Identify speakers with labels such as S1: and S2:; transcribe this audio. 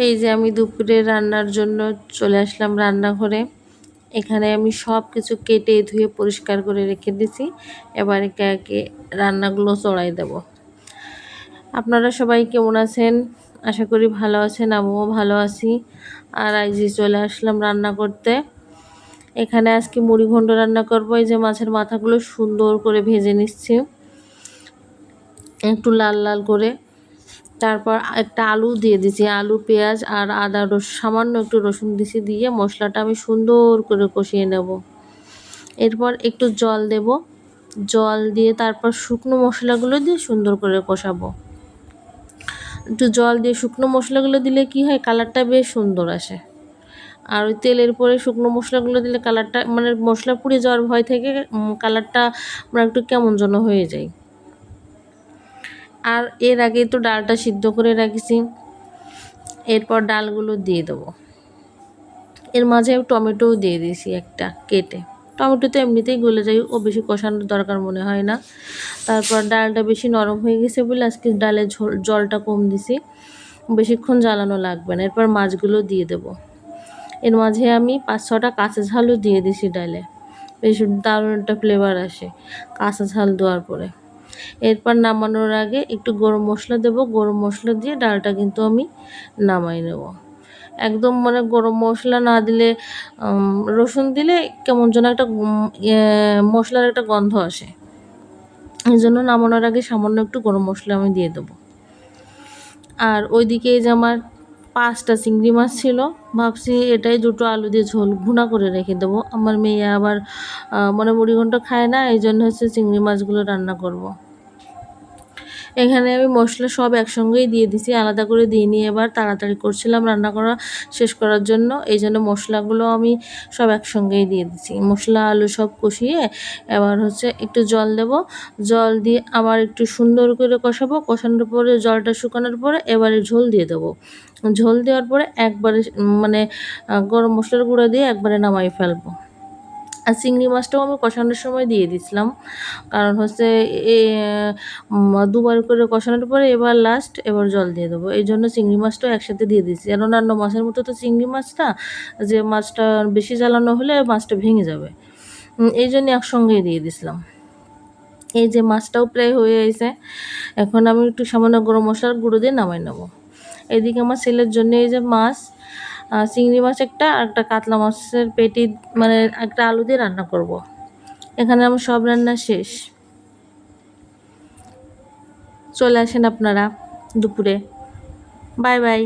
S1: এই যে আমি দুপুরে রান্নার জন্য চলে আসলাম রান্নাঘরে। এখানে আমি সব কিছু কেটে ধুয়ে পরিষ্কার করে রেখে দিছি। এবার একে একে রান্নাগুলো চড়াই দেব। আপনারা সবাই কেমন আছেন? আশা করি ভালো আছেন, আমিও ভালো আছি। আর এই যে চলে আসলাম রান্না করতে। এখানে আজকে মুড়ি ঘন্ট রান্না করবো। এই যে মাছের মাথাগুলো সুন্দর করে ভেজে নিচ্ছি একটু লাল লাল করে। তারপর একটা আলু দিয়ে দিছি, আলু পেঁয়াজ আর আদা সামান্য একটু রসুন দিছি, দিয়ে মশলাটা আমি সুন্দর করে কষিয়ে নেব। এরপর একটু জল দেব, জল দিয়ে তারপর শুকনো মশলাগুলো দিয়ে সুন্দর করে কষাবো। একটু জল দিয়ে শুকনো মশলাগুলো দিলে কি হয়, কালারটা বেশ সুন্দর আসে। আর ওই তেলের পরে শুকনো মশলাগুলো দিলে কালারটা মানে মশলা পুড়ে যাওয়ার ভয় থেকে কালারটা আমরা একটু কেমন যেন হয়ে যায়। আর এর আগে তো ডালটা সিদ্ধ করে রাখছি। এরপর ডালগুলো দিয়ে দেবো। এর মাঝে আমি টমেটোও দিয়ে দিয়েছি একটা কেটে। টমেটো তো এমনিতেই গলে যায়, ও বেশি কষানোর দরকার মনে হয় না। তারপর ডালটা বেশি নরম হয়ে গেছে বলে আজকে ডালে জলটা কম দিছি, বেশিক্ষণ জ্বালানো লাগবে না। এরপর মাছগুলো দিয়ে দেব। এর মাঝে আমি 5-6টা কাঁচা ঝালও দিয়ে দিছি ডালে, বেশ দারুণ একটা ফ্লেভার আসে কাঁচা ঝাল দেওয়ার পরে। এরপর নামানোর আগে একটু গরম মশলা দেব, গরম মশলা দিয়ে ডালটা কিন্তু আমি নামাই নেব। একদম মানে গরম মশলা না দিলে, রসুন দিলে কেমন যেন একটা মশলার একটা গন্ধ আসে। এই জন্য নামানোর আগে সামান্য একটু গরম মশলা আমি দিয়ে দেবো। আর ওইদিকে এই যে আমার 5টা চিংড়ি মাছ ছিল, ভাবছি এটাই 2টো আলু দিয়ে ঝোল ভুনা করে রেখে দেবো। আমার মেয়ে আবার মানে মুড়ি ঘন্ট খায় না, এই জন্য হচ্ছে চিংড়ি মাছগুলো রান্না করব। এখানে আমি মশলা সব একসঙ্গেই দিয়ে দিছি, আলাদা করে দিইনি। এবার তাড়াতাড়ি করছিলাম রান্না করা শেষ করার জন্য, এই জন্য মশলাগুলো আমি সব একসঙ্গেই দিয়ে দিছি। মশলা আলু সব কষিয়ে এবার হচ্ছে একটু জল দেব, জল দিয়ে আবার একটু সুন্দর করে কষাবো। কষানোর পরে জলটা শুকানোর পরে এবারে ঝোল দিয়ে দেবো। ঝোল দেওয়ার পরে একবারে মানে গরম মশলার গুঁড়া দিয়ে একবারে নামাই ফেলবো। আর চিংড়ি মাছটাও আমি কষানোর সময় দিয়ে দিছিলাম, কারণ হচ্ছে দুবার করে কষানোর পরে এবার লাস্ট এবার জল দিয়ে দেবো। এই জন্য চিংড়ি মাছটাও একসাথে দিয়ে দিচ্ছি। আর অন্যান্য মাছের মতো তো চিংড়ি মাছটা, যে মাছটা বেশি জ্বালানো হলে মাছটা ভেঙে যাবে, এই জন্য একসঙ্গেই দিয়ে দিছিলাম। এই যে মাছটাও প্রায় হয়ে গেছে, এখন আমি একটু সামান্য গরম মশলার গুঁড়ো দিয়ে নামাই নেবো। এদিকে আমার ছেলের জন্য এই যে মাছ, চিংড়ি মাছ একটা আর একটা কাতলা মাছের পেটি, মানে একটা আলু দিয়ে রান্না করব। এখানে আমার সব রান্না শেষ। চলে আসেন আপনারা দুপুরে। Bye bye.